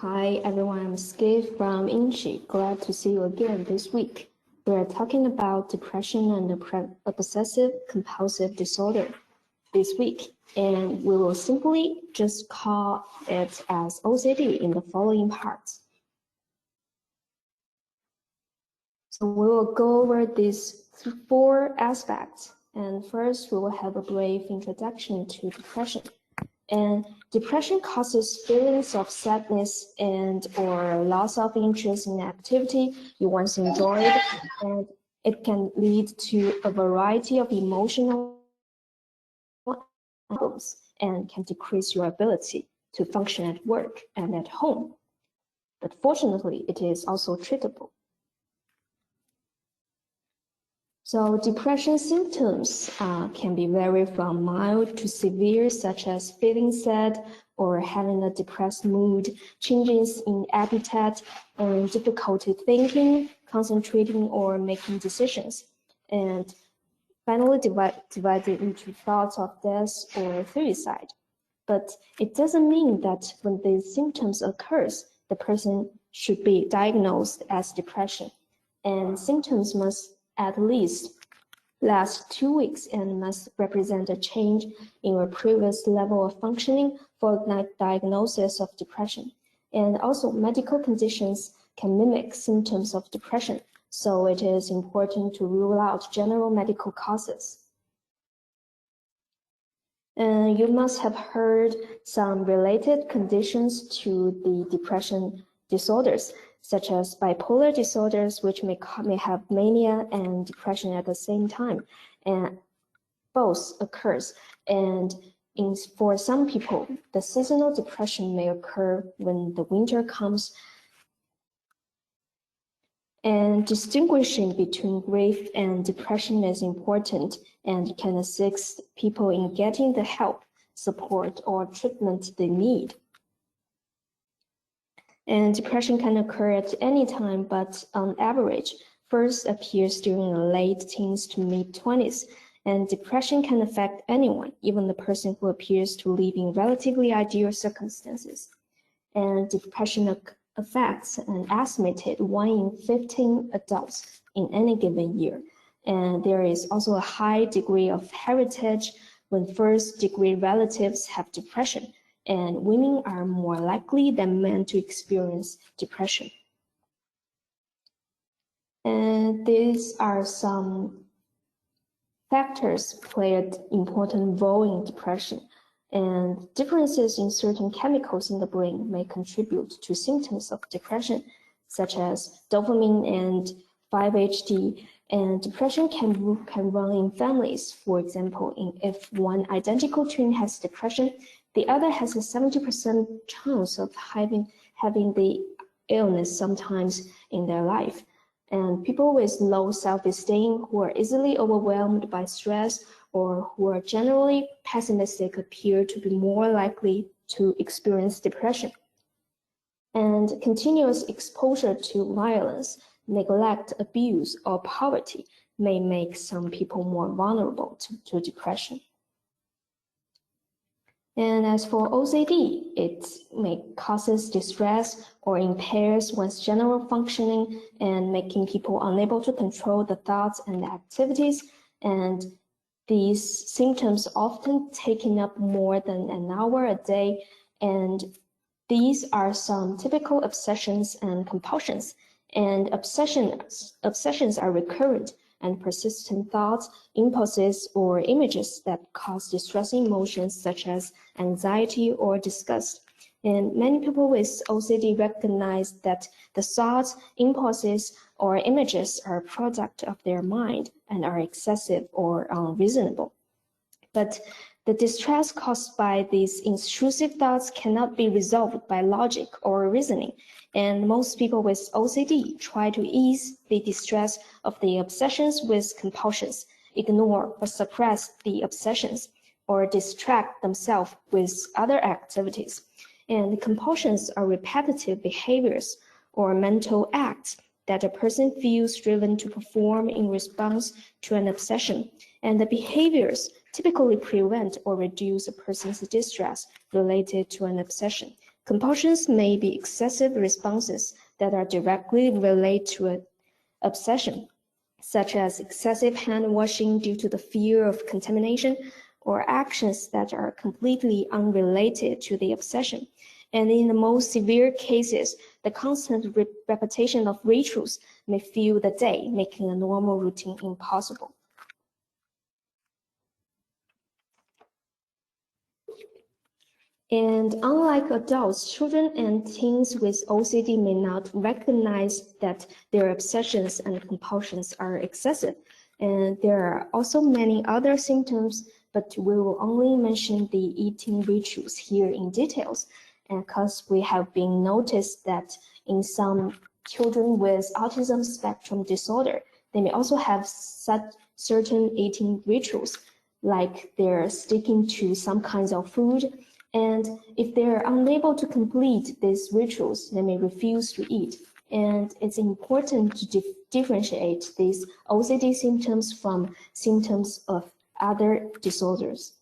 Hi everyone, I'm Skip from YINGCHI. Glad to see you again this week. We are talking about depression and obsessive-compulsive disorder this week, and we will simply just call it as OCD in the following parts. So we will go over these 4 aspects, and first we will have a brief introduction to depression. And depression causes feelings of sadness and or loss of interest in activity you once enjoyed, and it can lead to a variety of emotional problems and can decrease your ability to function at work and at home. But fortunately, it is also treatable. So depression symptoms can be vary from mild to severe, such as feeling sad or having a depressed mood, changes in appetite, and difficulty thinking, concentrating, or making decisions. And finally divided into thoughts of death or suicide. But it doesn't mean that when these symptoms occurs, the person should be diagnosed as depression. And symptoms must at least last 2 weeks and must represent a change in your previous level of functioning for diagnosis of depression. And also medical conditions can mimic symptoms of depression, so it is important to rule out general medical causes. And you must have heard some related conditions to the depression disorders, such as bipolar disorders, which may have mania and depression at the same time, and both occurs. And for some people, the seasonal depression may occur when the winter comes. And distinguishing between grief and depression is important and can assist people in getting the help, support, or treatment they need. And depression can occur at any time, but on average, first appears during the late teens to mid-20s. And depression can affect anyone, even the person who appears to live in relatively ideal circumstances. And depression affects an estimated 1 in 15 adults in any given year. And there is also a high degree of heritage when first-degree relatives have depression, and women are more likely than men to experience depression. And these are some factors play an important role in depression. And differences in certain chemicals in the brain may contribute to symptoms of depression, such as dopamine and 5-HT. And depression can run in families. For example, if one identical twin has depression, the other has a 70% chance of having the illness sometimes in their life. And people with low self-esteem who are easily overwhelmed by stress or who are generally pessimistic appear to be more likely to experience depression. And continuous exposure to violence, neglect, abuse, or poverty may make some people more vulnerable to depression. And as for OCD, it may causes distress or impairs one's general functioning and making people unable to control the thoughts and the activities. And these symptoms often taking up more than an hour a day. And these are some typical obsessions and compulsions. And obsessions are recurrent and persistent thoughts, impulses, or images that cause distressing emotions such as anxiety or disgust. And many people with OCD recognize that the thoughts, impulses, or images are a product of their mind and are excessive or unreasonable. But the distress caused by these intrusive thoughts cannot be resolved by logic or reasoning, and most people with OCD try to ease the distress of the obsessions with compulsions, ignore or suppress the obsessions, or distract themselves with other activities. And compulsions are repetitive behaviors or mental acts that a person feels driven to perform in response to an obsession, and the behaviors typically prevent or reduce a person's distress related to an obsession, Compulsions may be excessive responses that are directly related to an obsession, such as excessive hand washing due to the fear of contamination, or actions that are completely unrelated to the obsession. And in the most severe cases, the constant repetition of rituals may fill the day, making a normal routine impossible. And unlike adults, children and teens with OCD may not recognize that their obsessions and compulsions are excessive. And there are also many other symptoms, but we will only mention the eating rituals here in details. And because we have been noticed that in some children with autism spectrum disorder, they may also have such certain eating rituals, like they're sticking to some kinds of food. And if they're unable to complete these rituals, they may refuse to eat. And it's important to differentiate these OCD symptoms from symptoms of other disorders.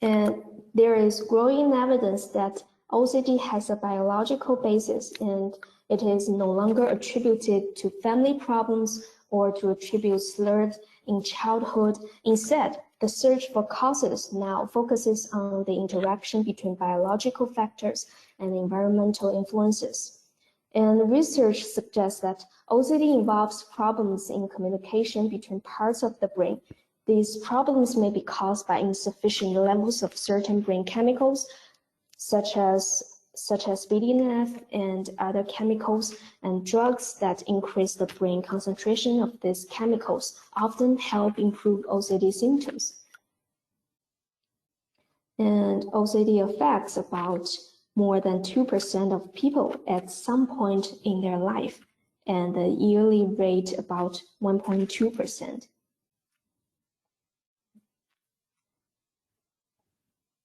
And there is growing evidence that OCD has a biological basis, and it is no longer attributed to family problems or to attributes learned in childhood. Instead, the search for causes now focuses on the interaction between biological factors and environmental influences. And research suggests that OCD involves problems in communication between parts of the brain. These problems may be caused by insufficient levels of certain brain chemicals, such as BDNF and other chemicals, and drugs that increase the brain concentration of these chemicals often help improve OCD symptoms. And OCD affects about more than 2% of people at some point in their life, and the yearly rate about 1.2%.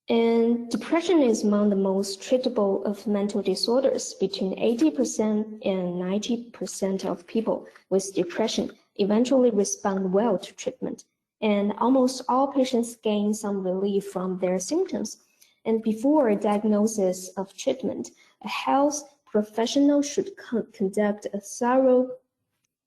And depression is among the most treatable of mental disorders. Between 80% and 90% of people with depression eventually respond well to treatment. And almost all patients gain some relief from their symptoms. And before a diagnosis of treatment, a health professional should conduct a thorough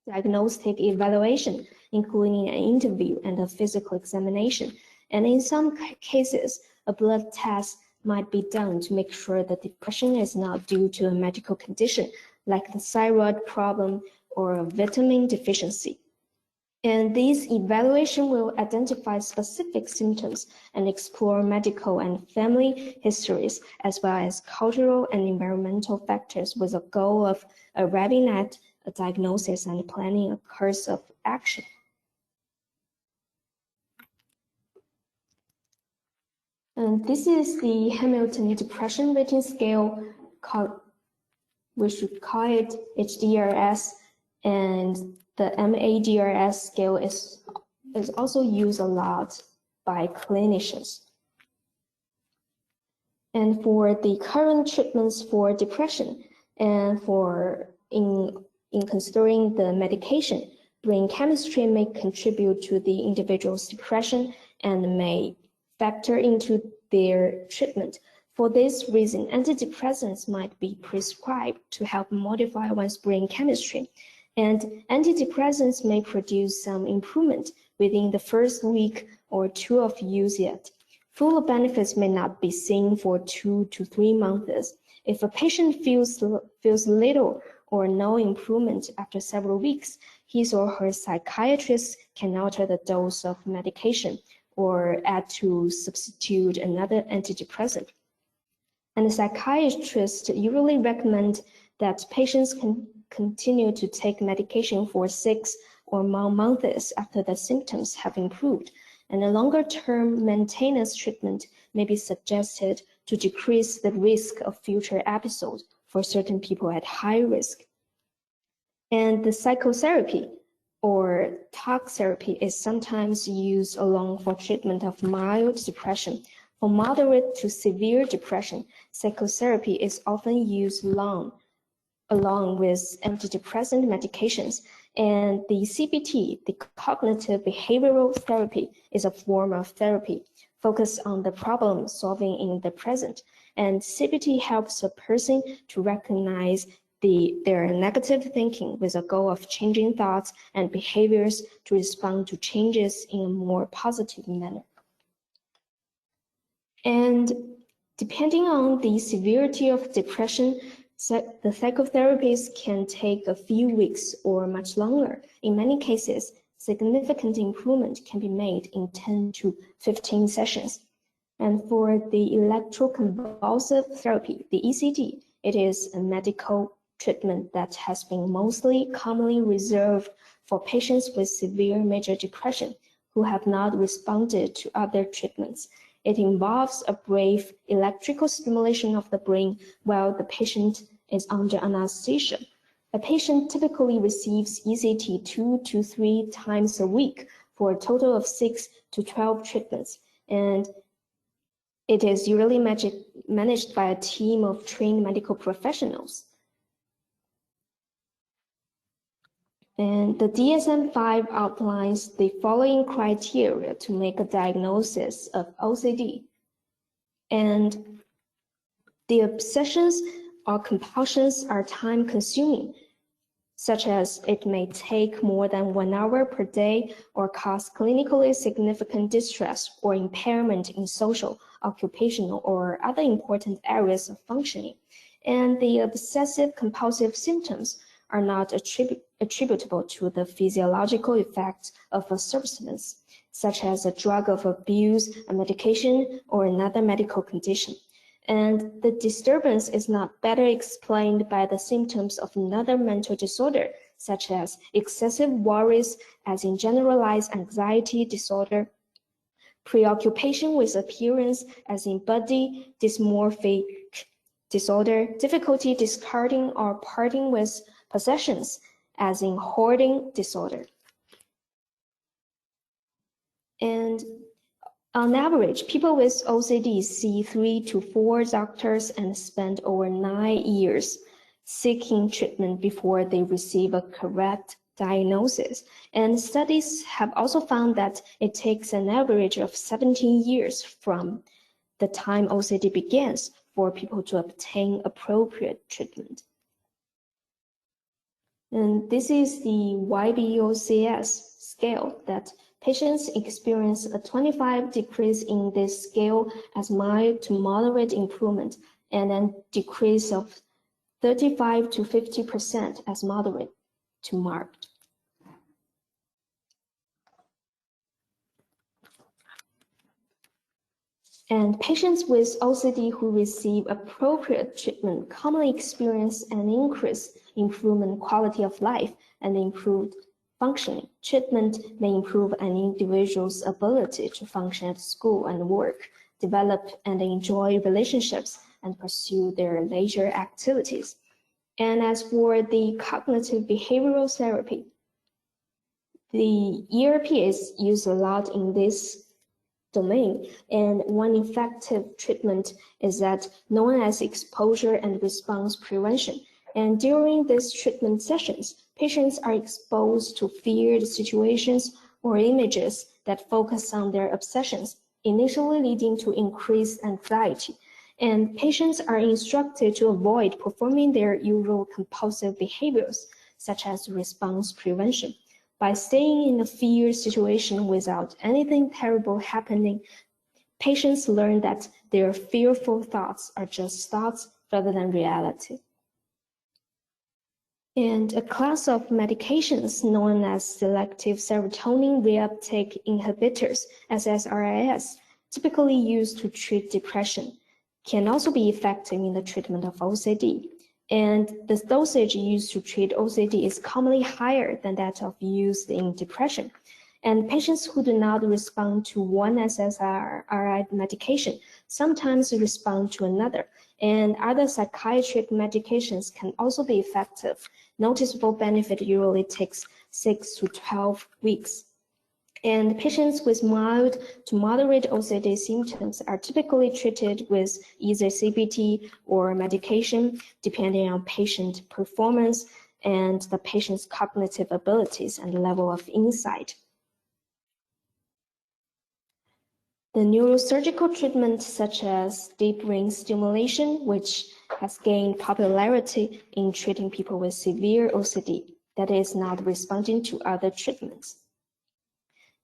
diagnostic evaluation, including an interview and a physical examination. And in some cases, a blood test might be done to make sure that depression is not due to a medical condition like the thyroid problem or a vitamin deficiency. And this evaluation will identify specific symptoms and explore medical and family histories, as well as cultural and environmental factors, with a goal of arriving at a diagnosis and planning a course of action. And this is the Hamilton Depression Rating Scale, we should call it HDRS, and the MADRS scale is also used a lot by clinicians. And for the current treatments for depression, and in considering the medication, brain chemistry may contribute to the individual's depression and may factor into their treatment. For this reason, antidepressants might be prescribed to help modify one's brain chemistry. And antidepressants may produce some improvement within the first week or two of use yet. Full benefits may not be seen for 2 to 3 months. If a patient feels little or no improvement after several weeks, his or her psychiatrist can alter the dose of medication or add to substitute another antidepressant. And the psychiatrist usually recommend that patients can continue to take medication for 6 or more months after the symptoms have improved. And a longer-term maintenance treatment may be suggested to decrease the risk of future episodes for certain people at high risk. And the psychotherapy or talk therapy is sometimes used along for treatment of mild depression. For moderate to severe depression, psychotherapy is often used along with antidepressant medications. And the CBT, the cognitive behavioral therapy, is a form of therapy focused on the problem solving in the present. And CBT helps a person to recognize their negative thinking with a goal of changing thoughts and behaviors to respond to changes in a more positive manner. And depending on the severity of depression, the psychotherapies can take a few weeks or much longer. In many cases, significant improvement can be made in 10 to 15 sessions. And for the electroconvulsive therapy, the ECT, it is a medical treatment that has been mostly commonly reserved for patients with severe major depression who have not responded to other treatments. It involves a brief electrical stimulation of the brain while the patient is under anesthesia. A patient typically receives ECT 2 to 3 times a week for a total of 6 to 12 treatments, and it is usually managed by a team of trained medical professionals. And the DSM-5 outlines the following criteria to make a diagnosis of OCD. And the obsessions or compulsions are time-consuming, such as it may take more than 1 hour per day or cause clinically significant distress or impairment in social, occupational, or other important areas of functioning. And the obsessive-compulsive symptoms are not attributable to the physiological effects of a substance, such as a drug of abuse, a medication, or another medical condition. And the disturbance is not better explained by the symptoms of another mental disorder, such as excessive worries, as in generalized anxiety disorder, preoccupation with appearance, as in body dysmorphic disorder, difficulty discarding or parting with possessions, as in hoarding disorder. And on average, people with OCD see 3 to 4 doctors and spend over 9 years seeking treatment before they receive a correct diagnosis. And studies have also found that it takes an average of 17 years from the time OCD begins for people to obtain appropriate treatment. And this is the YBOCS scale that patients experience a 25 decrease in this scale as mild to moderate improvement, and then decrease of 35 to 50% as moderate to marked. And patients with OCD who receive appropriate treatment commonly experience an increase in improvement quality of life and improved functioning. Treatment may improve an individual's ability to function at school and work, develop and enjoy relationships, and pursue their leisure activities. And as for the cognitive behavioral therapy, the ERP is used a lot in this domain, and one effective treatment is that known as exposure and response prevention. And during these treatment sessions, patients are exposed to feared situations or images that focus on their obsessions, initially leading to increased anxiety. And patients are instructed to avoid performing their usual compulsive behaviors, such as response prevention. By staying in a fear situation without anything terrible happening, patients learn that their fearful thoughts are just thoughts rather than reality. And a class of medications known as selective serotonin reuptake inhibitors, SSRIs, typically used to treat depression, can also be effective in the treatment of OCD. And the dosage used to treat OCD is commonly higher than that of used in depression. And patients who do not respond to one SSRI medication sometimes respond to another. And other psychiatric medications can also be effective. Noticeable benefit usually takes 6 to 12 weeks. And patients with mild to moderate OCD symptoms are typically treated with either CBT or medication, depending on patient performance and the patient's cognitive abilities and level of insight. The neurosurgical treatment such as deep brain stimulation, which has gained popularity in treating people with severe OCD that is not responding to other treatments.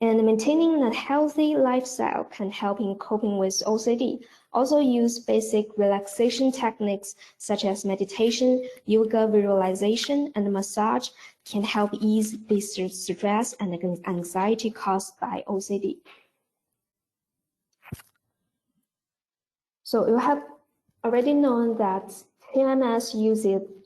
And maintaining a healthy lifestyle can help in coping with OCD. Also use basic relaxation techniques such as meditation, yoga visualization, and massage can help ease the stress and anxiety caused by OCD. So you have already known that TMS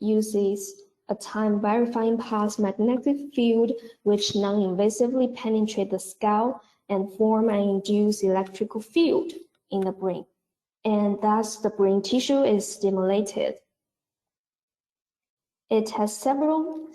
uses a time-verifying pulse magnetic field which non-invasively penetrate the skull and form an induced electrical field in the brain, and thus the brain tissue is stimulated. It has several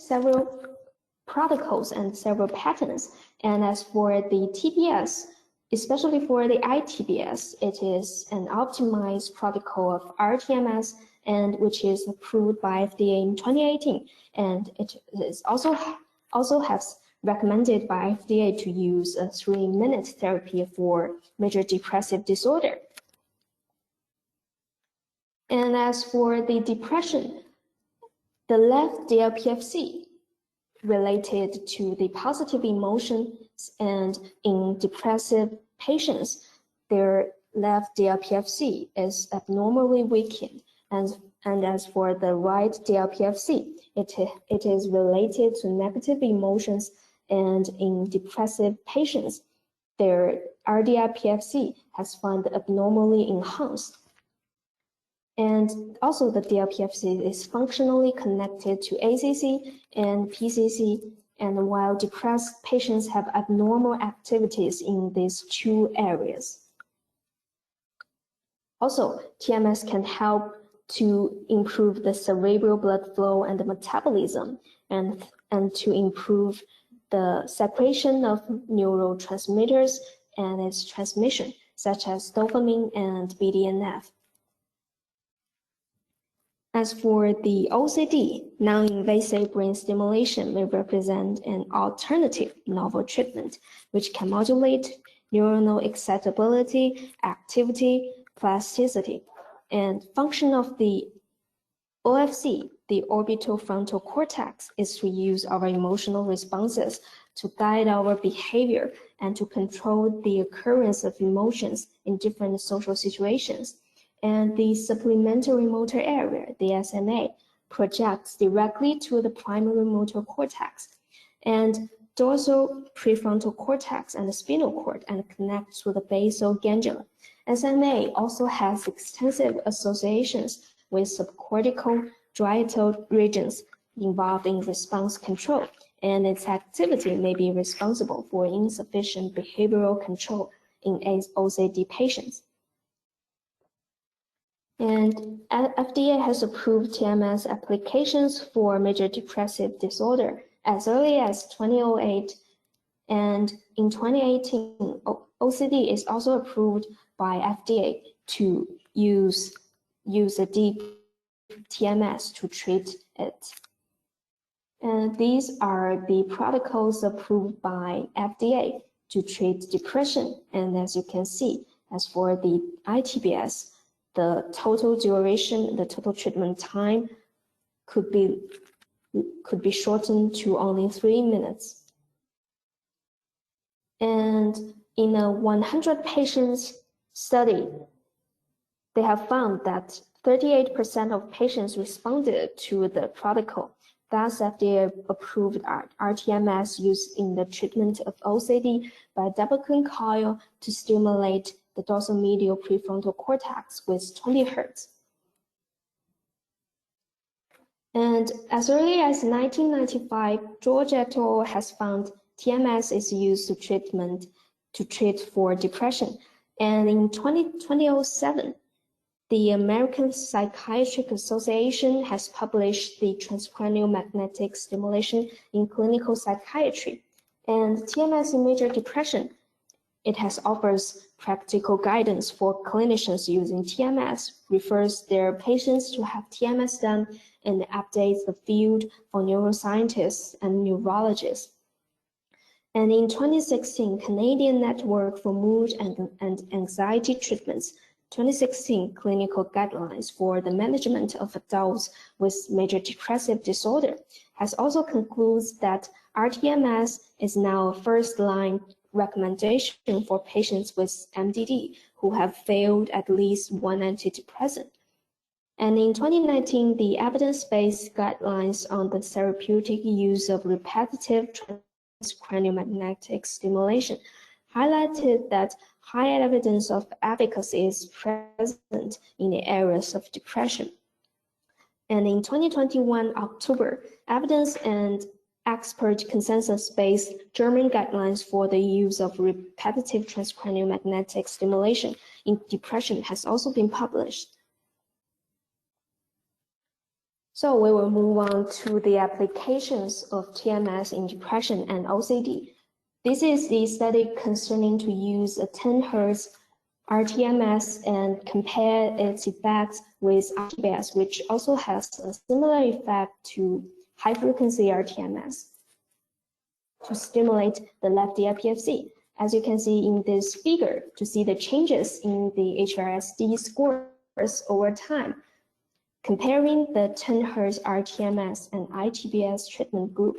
protocols and several patterns, and as for the TPS, especially for the ITBS, it is an optimized protocol of RTMS, and which is approved by FDA in 2018, and it is also has recommended by FDA to use a 3-minute therapy for major depressive disorder. And as for the depression, the left DLPFC related to the positive emotions, and in depressive patients, their left DLPFC is abnormally weakened. And as for the right DLPFC, it is related to negative emotions, and in depressive patients, their RDLPFC has found abnormally enhanced. And also the DLPFC is functionally connected to ACC and PCC, and while depressed patients have abnormal activities in these two areas. Also, TMS can help to improve the cerebral blood flow and the metabolism, and to improve the secretion of neurotransmitters and its transmission, such as dopamine and BDNF. As for the OCD, non-invasive brain stimulation may represent an alternative novel treatment, which can modulate neuronal excitability, activity, plasticity, and function of the OFC, the orbital frontal cortex, is to use our emotional responses to guide our behavior and to control the occurrence of emotions in different social situations. And the supplementary motor area, the SMA, projects directly to the primary motor cortex and dorsal prefrontal cortex and the spinal cord, and connects to the basal ganglia. SMA also has extensive associations with subcortical striatal regions involved in response control, and its activity may be responsible for insufficient behavioral control in OCD patients. And FDA has approved TMS applications for major depressive disorder as early as 2008, and in 2018, OCD is also approved by FDA to use a deep TMS to treat it. And these are the protocols approved by FDA to treat depression. And as you can see, as for the ITBS, the total duration, the total treatment time could be shortened to only 3 minutes. And in a 100 patients study, they have found that 38% of patients responded to the protocol. Thus, FDA approved RTMS used in the treatment of OCD by doubling coil to stimulate the dorsal medial prefrontal cortex with 20 Hz. And as early as 1995, George et al. Has found TMS is used to treat for depression. And in 2007, the American Psychiatric Association has published the Transcranial Magnetic Stimulation in Clinical Psychiatry. And TMS in major depression, it has offers practical guidance for clinicians using TMS, refers their patients to have TMS done, and updates the field for neuroscientists and neurologists. And in 2016, Canadian Network for Mood and Anxiety Treatments, 2016 Clinical Guidelines for the Management of Adults with Major Depressive Disorder has also concluded that rTMS is now a first-line recommendation for patients with MDD who have failed at least one antidepressant. And in 2019, the evidence-based guidelines on the therapeutic use of repetitive transcranial magnetic stimulation highlighted that high evidence of efficacy is present in the areas of depression. And in 2021 October, evidence and expert consensus-based German guidelines for the use of repetitive transcranial magnetic stimulation in depression has also been published. So we will move on to the applications of TMS in depression and OCD. This is the study concerning to use a 10 Hz rTMS and compare its effects with ITBS, which also has a similar effect to high-frequency rTMS to stimulate the left DIPFC. As you can see in this figure, to see the changes in the HRSD scores over time, comparing the 10 Hz rTMS and ITBS treatment group.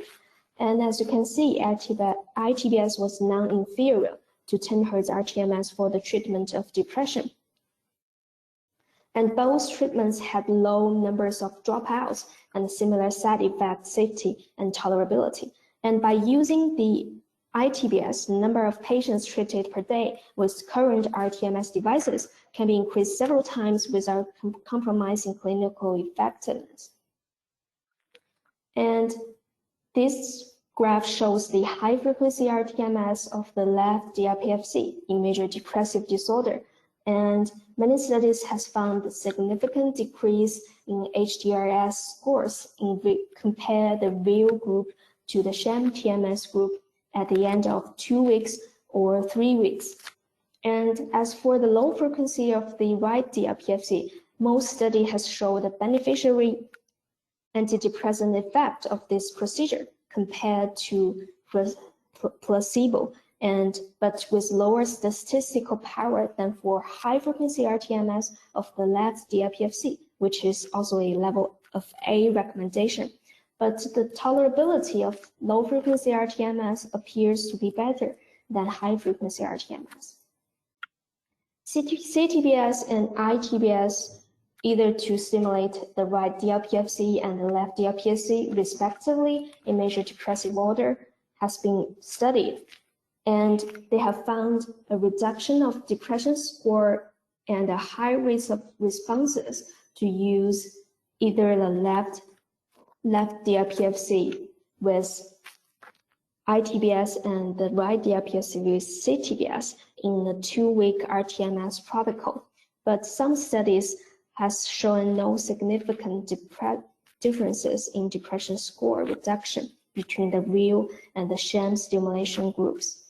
And as you can see, ITBS was non-inferior to 10 Hz rTMS for the treatment of depression. And both treatments had low numbers of dropouts and similar side effects, safety, and tolerability. And by using the ITBS, the number of patients treated per day with current rTMS devices can be increased several times without compromising clinical effectiveness. And this graph shows the high-frequency rTMS of the left DIPFC in major depressive disorder. And many studies have found a significant decrease in HDRS scores in compare the real group to the sham TMS group at the end of 2 weeks or 3 weeks. And as for the low frequency of the right DIPFC, most study has shown the beneficiary antidepressant effect of this procedure compared to placebo, but with lower statistical power than for high-frequency rTMS of the left DIPFC, which is also a level of A recommendation. But the tolerability of low-frequency rTMS appears to be better than high-frequency rTMS. CTBS and ITBS, either to stimulate the right DIPFC and the left DIPFC respectively in major depressive order, has been studied. And they have found a reduction of depression score and a high rate of responses to use either the left DIPFC with ITBS and the right DIPFC with CTBS in the 2-week rTMS protocol. But some studies has shown no significant differences in depression score reduction between the real and the sham stimulation groups.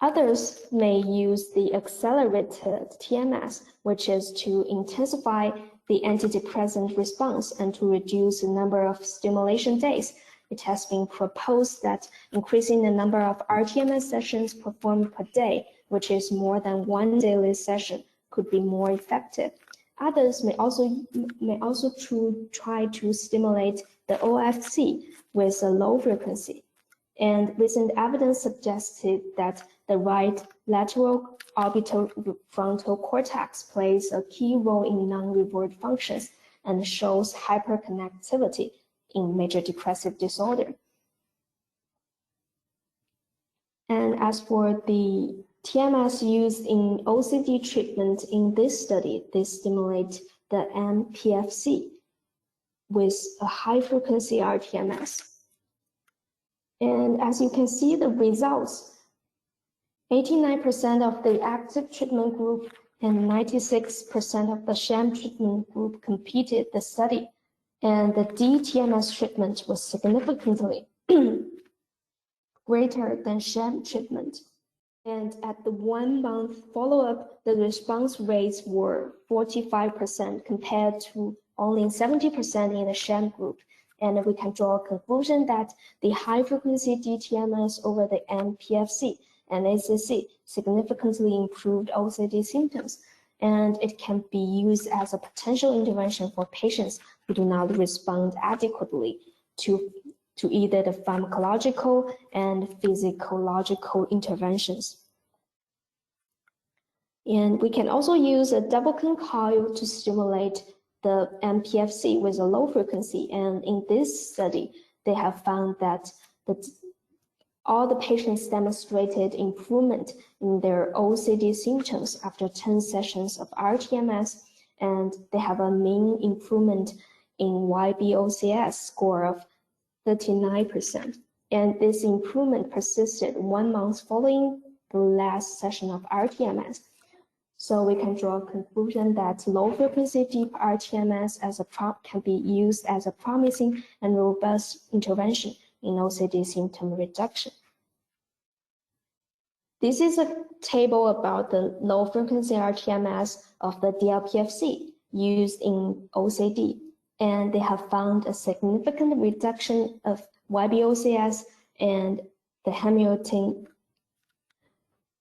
Others may use the accelerated TMS, which is to intensify the antidepressant response and to reduce the number of stimulation days. It has been proposed that increasing the number of rTMS sessions performed per day, which is more than 1 daily session, could be more effective. Others may also try to stimulate the OFC with a low frequency. And recent evidence suggested that the right lateral orbital frontal cortex plays a key role in non-reward functions and shows hyperconnectivity in major depressive disorder. And as for the TMS used in OCD treatment in this study, they stimulate the MPFC with a high-frequency rTMS. And as you can see the results, 89% of the active treatment group and 96% of the sham treatment group completed the study, and the DTMS treatment was significantly greater than sham treatment. And at the 1-month follow-up, the response rates were 45% compared to only 70% in the sham group. And we can draw a conclusion that the high-frequency DTMS over the MPFC and ACC significantly improved OCD symptoms, and it can be used as a potential intervention for patients who do not respond adequately to either the pharmacological and physiological interventions. And we can also use a double coil to stimulate the MPFC with a low frequency. And in this study, they have found that all the patients demonstrated improvement in their OCD symptoms after 10 sessions of RTMS, and they have a mean improvement in YBOCS score of 39%. And this improvement persisted 1 month following the last session of RTMS. So we can draw a conclusion that low-frequency deep RTMS can be used as a promising and robust intervention in OCD symptom reduction. This is a table about the low-frequency RTMS of the DLPFC used in OCD, and they have found a significant reduction of YBOCS and the Hamilton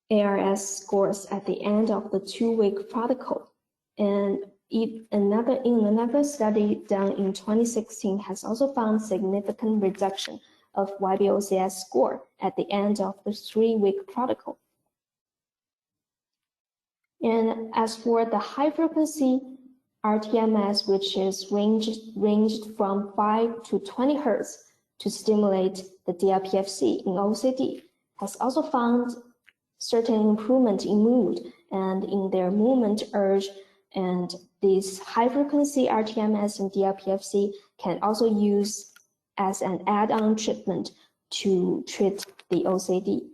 ARS scores at the end of the 2-week protocol. And in another study done in 2016 has also found significant reduction of YBOCS score at the end of the 3-week protocol. And as for the high frequency RTMS, which is ranged from 5 to 20 Hz to stimulate the DLPFC in OCD, has also found certain improvement in mood and in their movement urge, and this high-frequency RTMS and DLPFC can also use as an add-on treatment to treat the OCD.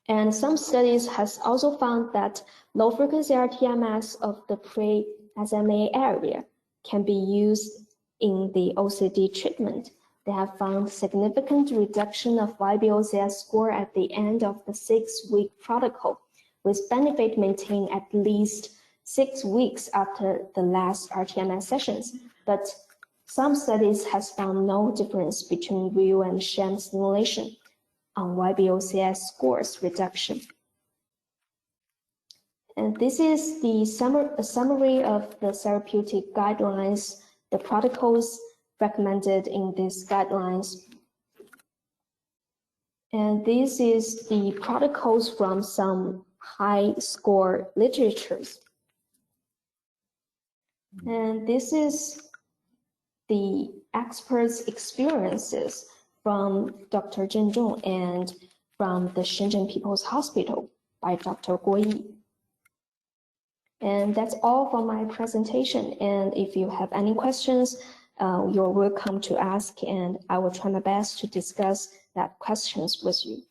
And some studies has also found that low-frequency RTMS of the pre-SMA area can be used in the OCD treatment. They have found significant reduction of YBOCS score at the end of the 6-week protocol, with benefit maintained at least 6 weeks after the last RTMS sessions. But some studies has found no difference between real and sham stimulation on YBOCS scores reduction. And this is the summary of the therapeutic guidelines, the protocols recommended in these guidelines. And this is the protocols from some high score literatures. And this is the experts' experiences from Dr. Zheng Zhong and from the Shenzhen People's Hospital by Dr. Guo Yi. And that's all for my presentation. And if you have any questions, you're welcome to ask, and I will try my best to discuss that questions with you.